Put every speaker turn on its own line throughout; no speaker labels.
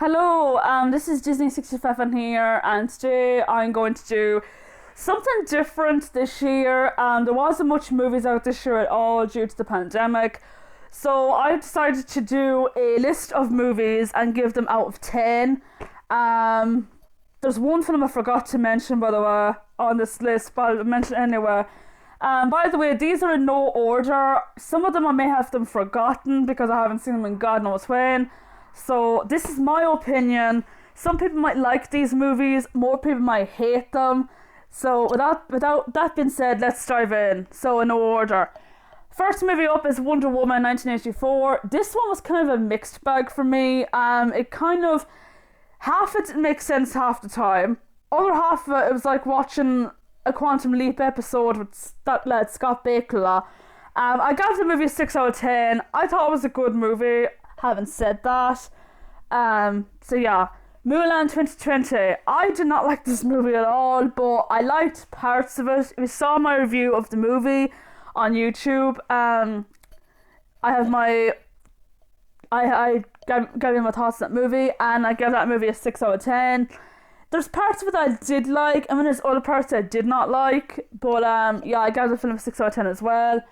Hello, this is Disney 65 on here, and today I'm going to do something different this year. There wasn't much movies out this year at all due to the pandemic, so I decided to do a list of movies and give them out of 10. There's one film I forgot to mention, by the way, on this list, but I'll mention it anyway. By the way, these are in no order. Some of them I may have them forgotten because I haven't seen them in God knows when. So this is my opinion. Some people might like these movies, more people might hate them. So without that being said, let's dive in. So in order. First movie up is Wonder Woman 1984. This one was kind of a mixed bag for me. It kind of, half it didn't make sense half the time. Other half of it was like watching a Quantum Leap episode with that lad Scott Bakula. I gave the movie a 6 out of 10. I thought it was a good movie. Having said that, so yeah, Mulan 2020. I did not like this movie at all, but I liked parts of it. If you saw my review of the movie on YouTube, I gave you my thoughts on that movie, and I gave that movie a 6 out of 10. There's parts of it that I did like, and then there's other parts I did not like, but yeah, I gave the film a 6 out of 10 as well.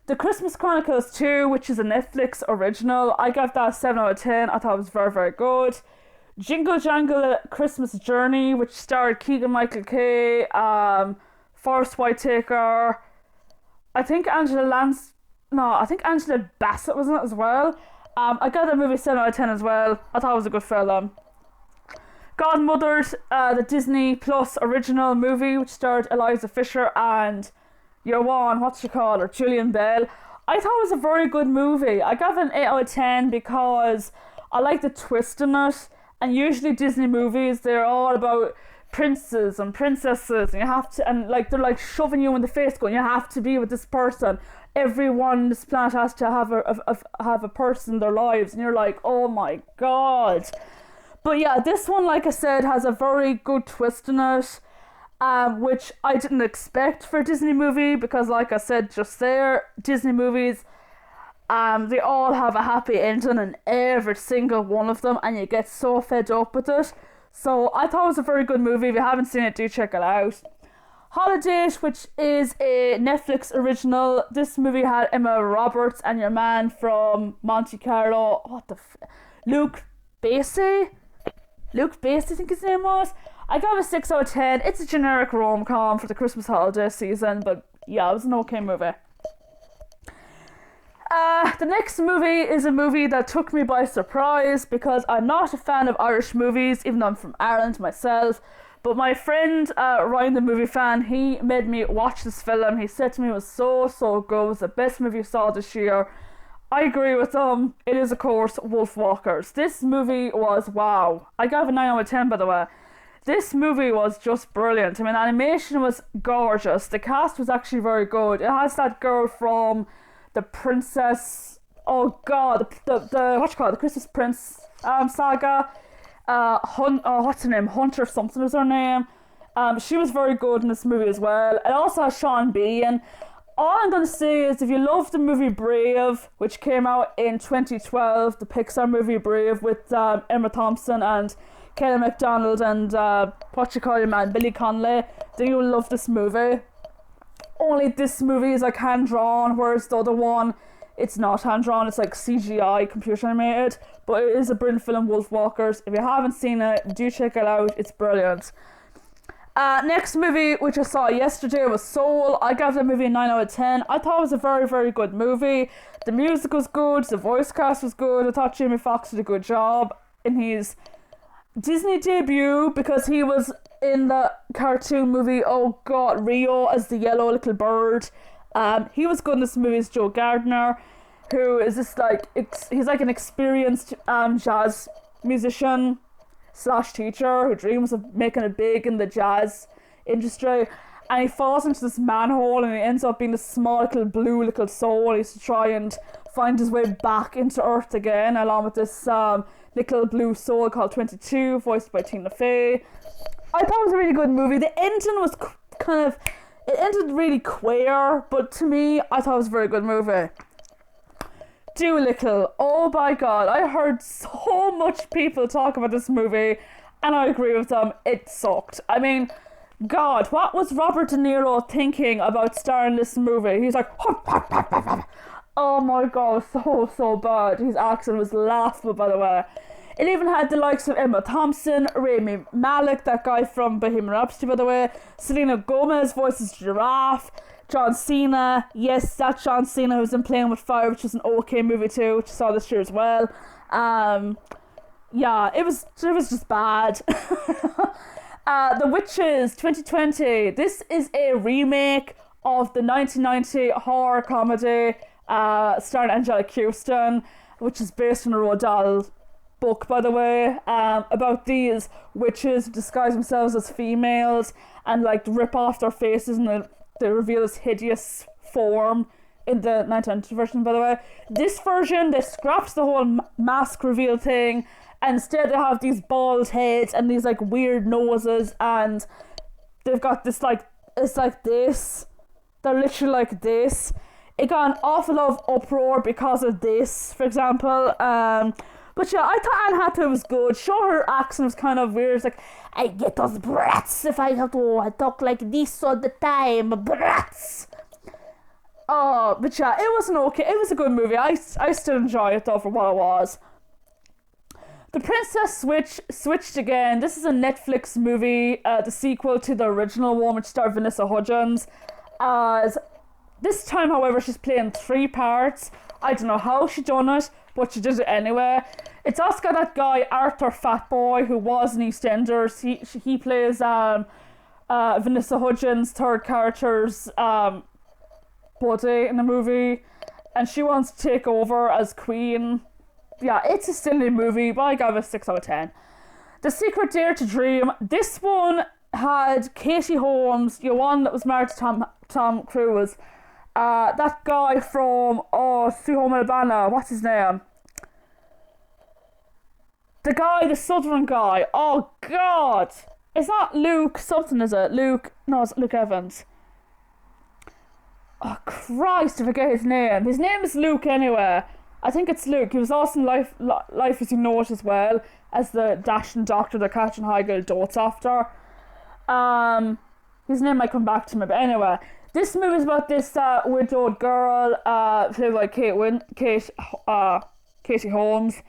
The Christmas Chronicles 2, which is a Netflix original, I gave that a 7 out of 10. I thought it was very, very good. Jingle Jangle Christmas Journey, which starred Keegan-Michael Kay, Forrest Whitaker, I think Angela Bassett was in it as well. I gave that movie a 7 out of 10 as well. I thought it was a good film. Godmothers, the Disney Plus original movie, which starred Eliza Fisher and Julian Bell. I thought it was a very good movie. I gave it an 8 out of 10 because I like the twist in it. And usually Disney movies, they're all about princes and princesses, and you have to, and like they're like shoving you in the face, going, you have to be with this person. Everyone on this planet has to have a person in their lives, and you're like, oh my god. But yeah, this one, like I said, has a very good twist in it. Which I didn't expect for a Disney movie, because like I said just there, Disney movies, they all have a happy ending in every single one of them, and you get so fed up with it. So I thought it was a very good movie. If you haven't seen it, do check it out. Holiday, which is a Netflix original. This movie had Emma Roberts and your man from Monte Carlo, Luke Bassey, I think his name was. I gave it a 6 out of 10. It's a generic rom-com for the Christmas holiday season, but yeah, it was an okay movie. The next movie is a movie that took me by surprise, because I'm not a fan of Irish movies, even though I'm from Ireland myself. But my friend, Ryan the movie fan, he made me watch this film. He said to me it was so good. It was the best movie I saw this year. I agree with him. It is, of course, Wolfwalkers. This movie was wow. I gave it a 9 out of 10, by the way. This movie was just brilliant. I mean, animation was gorgeous. The cast was actually very good. It has that girl from the Princess... Oh god, the Christmas Prince saga. What's her name? Hunter something was her name. She was very good in this movie as well. It also has Sean Bean. All I'm going to say is, if you love the movie Brave, which came out in 2012, the Pixar movie Brave with Emma Thompson and Kelly MacDonald and Billy Connolly, then you'll love this movie. Only this movie is like hand-drawn, whereas the other one, it's not hand-drawn, it's like CGI, computer animated, but it is a brilliant film, Wolfwalkers. If you haven't seen it, do check it out, it's brilliant. Next movie, which I saw yesterday, was Soul. I gave the movie a 9 out of 10. I thought it was a very, very good movie. The music was good, the voice cast was good. I thought Jamie Foxx did a good job in his Disney debut, because he was in the cartoon movie, oh god, Rio, as the yellow little bird. He was good in this movie as Joe Gardner, who is just like, he's like an experienced jazz musician / teacher who dreams of making it big in the jazz industry, and he falls into this manhole and he ends up being this small little soul. He has to try and find his way back into Earth again, along with this little blue soul called 22, voiced by Tina Fey. I thought it was a really good movie. The ending was it ended really queer, but to me, I thought it was a very good movie. Doolittle. Oh my god, I heard so much people talk about this movie, and I agree with them. It sucked. I mean, God, what was Robert De Niro thinking about starring this movie? He's like, oh my god, so bad. His accent was laughable, by the way. It even had the likes of Emma Thompson, Rami Malek, that guy from Bohemian Rhapsody, by the way, Selena Gomez voices Giraffe, John Cena, yes, that John Cena who's in Playing with Fire, which was an okay movie too, which I saw this year as well. Yeah, it was just bad. The Witches 2020. This is a remake of the 1990 horror comedy starring Angelique Houston, which is based on a Roald Dahl book, by the way, about these witches who disguise themselves as females and like rip off their faces, and they reveal this hideous form in the 1990 version, by the way. This version, they scrapped the whole mask reveal thing, and instead they have these bald heads and these like weird noses, and they've got this like, it's like this. They're literally like this. It got an awful lot of uproar because of this, for example. But yeah, I thought Anne Hathaway was good. Sure, her accent was kind of weird. It's like, I get those brats if I have to talk like this all the time, brats. Oh, but yeah, it was it was a good movie. I still enjoy it though for what it was. The Princess switched again. This is a Netflix movie, the sequel to the original one, which starred Vanessa Hudgens. This time, however, she's playing 3 parts. I don't know how she done it, but she did it anyway. It's also got that guy Arthur Fatboy, who was in EastEnders. He plays Vanessa Hudgens' third character's buddy in the movie, and she wants to take over as queen. Yeah, it's a silly movie, but I gave it a 6 out of 10. The Secret Dare to Dream. This one had Katie Holmes, the one that was married to Tom Cruise. That guy from Sweet Home Alabama, what's his name? The Southern guy. Oh God, it's not Luke something, is it? It's Luke Evans. Oh Christ, I forget his name. His name is Luke anyway. I think it's Luke. He was also in Life as You Know It as well, as the dashing doctor that Catherine Heigl dotes after. His name might come back to me, but anyway. This movie is about this widowed girl, played by Katie Holmes,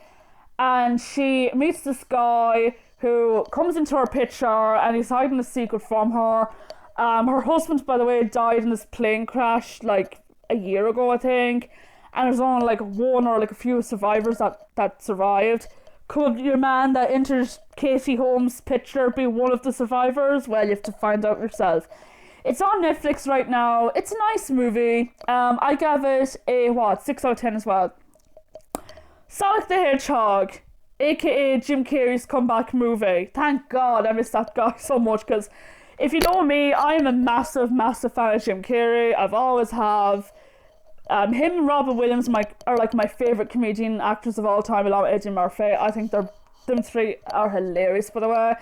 and she meets this guy who comes into her picture, and he's hiding a secret from her. Her husband, by the way, died in this plane crash like a year ago, I think, and there's only like one or like a few survivors that survived. Could your man that enters Katie Holmes' picture be one of the survivors? Well, you have to find out yourself. It's on Netflix right now. It's a nice movie. I gave it a 6 out of 10 as well. Sonic the Hedgehog, aka Jim Carrey's comeback movie. Thank God I missed that guy so much, because if you know me, I'm a massive fan of Jim Carrey. I've always have. Him and Robin Williams are like my favourite comedian actors of all time, along with Eddie Murphy. I think them 3 are hilarious, by the way.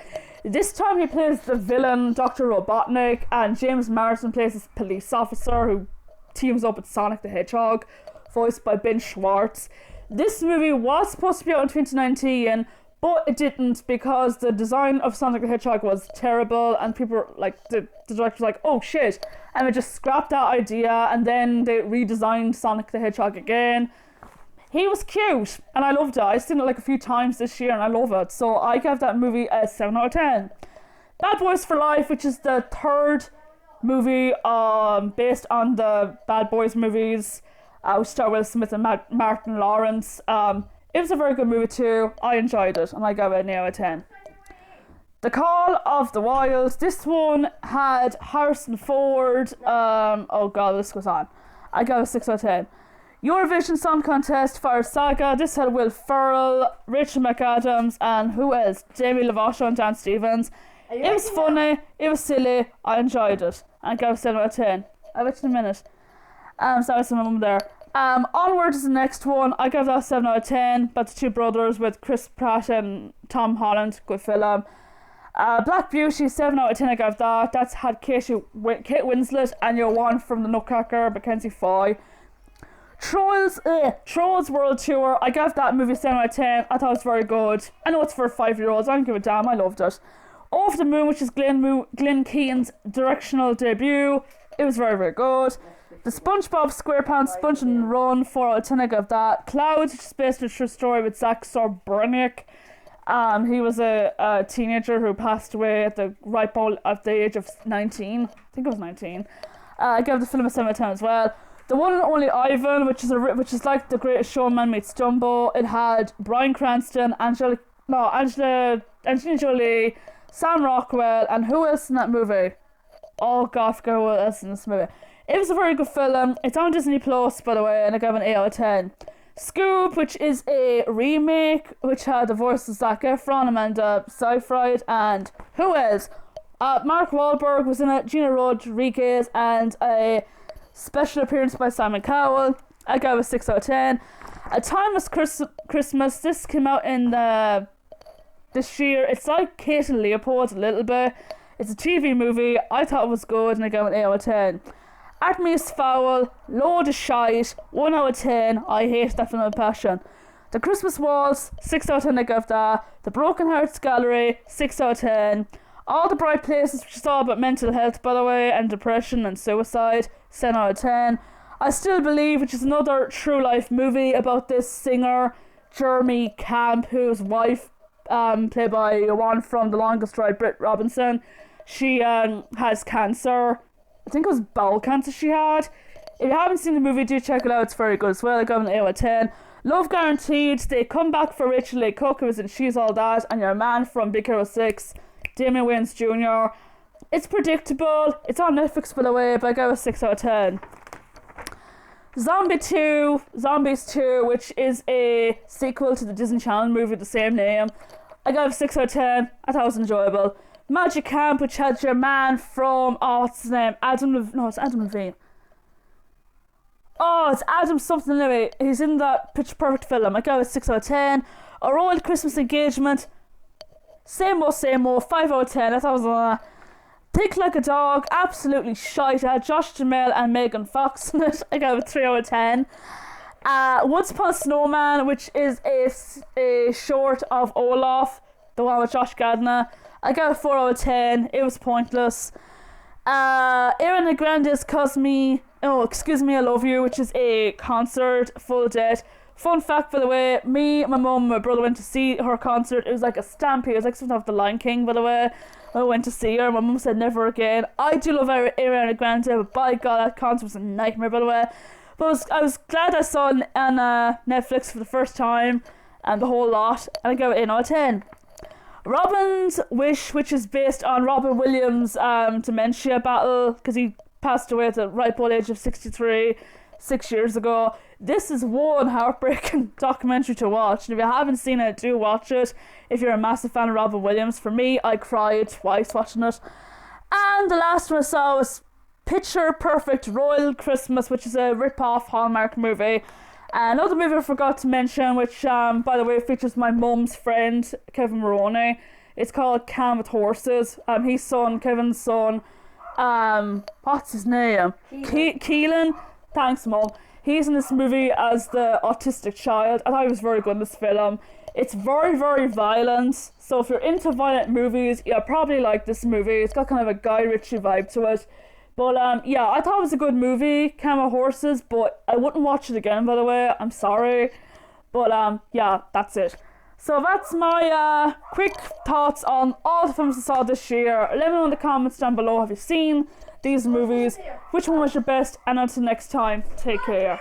This time he plays the villain, Dr. Robotnik, and James Marsden plays this police officer who teams up with Sonic the Hedgehog, voiced by Ben Schwartz. This movie was supposed to be out in 2019, but it didn't, because the design of Sonic the Hedgehog was terrible, and people were like, the director's like, oh shit, and they just scrapped that idea, and then they redesigned Sonic the Hedgehog again. He was cute, and I loved it. I've seen it like a few times this year, and I love it. So I gave that movie a 7 out of 10. Bad Boys for Life, which is the 3rd movie based on the Bad Boys movies, which star Will Smith and Martin Lawrence. It was a very good movie too. I enjoyed it, and I gave it an 8 out of 10. The Call of the Wild. This one had Harrison Ford. Oh God, this goes on. I gave it a 6 out of 10. Eurovision Song Contest Fire Saga. This had Will Ferrell, Rachel McAdams, and who else? Demi Lovato and Dan Stevens. It was funny. It was silly. I enjoyed it. I gave it a 7 out of 10. I'll bet you in a minute. Sorry, some mum there. Onward is the next one. I gave that a 7 out of 10. About the 2 brothers with Chris Pratt and Tom Holland. Good film. Black Beauty, 7 out of 10. I gave that. That's had Kate Winslet and your one from The Nutcracker, Mackenzie Foy. Trolls World Tour. I gave that movie 7 out of 10. I thought it was very good. I know it's for 5-year-olds. I don't give a damn. I loved it. Over the Moon, which is Glenn Keaton's directional debut. It was very, very good. The SpongeBob SquarePants Sponge and Run, 4 out of 10. I gave that. Clouds, which is based on a true story with Zach Sobraniak. He was a teenager who passed away at the ripe old at the age of 19. I think it was 19. I gave the film a 7 out of 10 as well. The One and Only Ivan, which is like The Greatest Showman meets Dumbo. It had Bryan Cranston, Angelina Jolie, Sam Rockwell, and who else in that movie? Oh God, I forgot who else in this movie. It was a very good film. It's on Disney Plus, by the way, and I gave it an 8 out of 10. Scoop, which is a remake, which had the voices of Zac Efron, Amanda Seyfried, and who else? Mark Wahlberg was in it, Gina Rodriguez, and a special appearance by Simon Cowell. I gave it a 6 out of 10. A Timeless Christmas. This came out in this year. It's like Kate and Leopold a little bit. It's a TV movie. I thought it was good, and I gave it an 8 out of 10. Artemis Fowl, load of shite, 1 out of 10. I hate that film with passion. The Christmas Waltz, 6 out of 10. I gave that. The Broken Hearts Gallery, 6 out of 10. All the Bright Places, which is all about mental health, by the way, and depression and suicide, 7 out of 10. I Still Believe, which is another true life movie about this singer, Jeremy Camp, whose wife, played by one from The Longest Ride, Britt Robinson, she has cancer. I think it was bowel cancer she had. If you haven't seen the movie, do check it out. It's very good as well. I got an 8 out of 10. Love Guaranteed. They come back for Rachel Leigh Cook, who was in She's All That, and your man from Big Hero 6, Damon Wayans Jr. It's predictable. It's on Netflix, by the way, but I gave it a 6 out of 10. Zombies 2, which is a sequel to the Disney Channel movie with the same name. I gave it a 6 out of 10. I thought it was enjoyable. Magic Camp, which had your man from, what's his name? It's Adam Levine. Oh, it's Adam something anyway. He's in that Pitch Perfect film. I gave it a 6 out of 10. A Royal Christmas Engagement. Same old, 5 out of 10. I thought it was Think Like a Dog, absolutely shite. I had Josh Jamel and Megan Fox in it. I gave it 3 out of 10. Once Upon a Snowman, which is a short of Olaf, the one with Josh Gadna. I gave it 4 out of 10. It was pointless. Ariana Grande's Excuse Me, I Love You, which is a concert, full date. Fun fact, by the way, me, my mum, and my brother went to see her concert. It was like a stampede. It was like something off The Lion King, by the way. I went to see her. My mum said never again. I do love Ariana Grande, but by God, that concert was a nightmare, by the way. But I was glad I saw it on Netflix for the first time, and the whole lot, and I gave it 8 out of 10. Robin's Wish, which is based on Robin Williams' dementia battle, because he passed away at the ripe old age of 63 6 years ago. This is one heartbreaking documentary to watch, and if you haven't seen it, do watch it if you're a massive fan of Robin Williams. For me, I cried twice watching it. And the last one I saw was Picture Perfect Royal Christmas, which is a rip-off Hallmark movie. Another movie I forgot to mention, which by the way features my mum's friend Kevin Maroney. It's called Calm with Horses. Kevin's son, what's his name? Keelan. Thanks, Mum. He's in this movie as the autistic child. I thought he was very good in this film. It's very, very violent, so if you're into violent movies, you'll probably like this movie. It's got kind of a Guy Ritchie vibe to it. But yeah, I thought it was a good movie, Calm with Horses, but I wouldn't watch it again, by the way. I'm sorry. But yeah, that's it. So that's my quick thoughts on all the films I saw this year. Let me know in the comments down below, have you seen these movies? Which one was your best? And until next time, take care.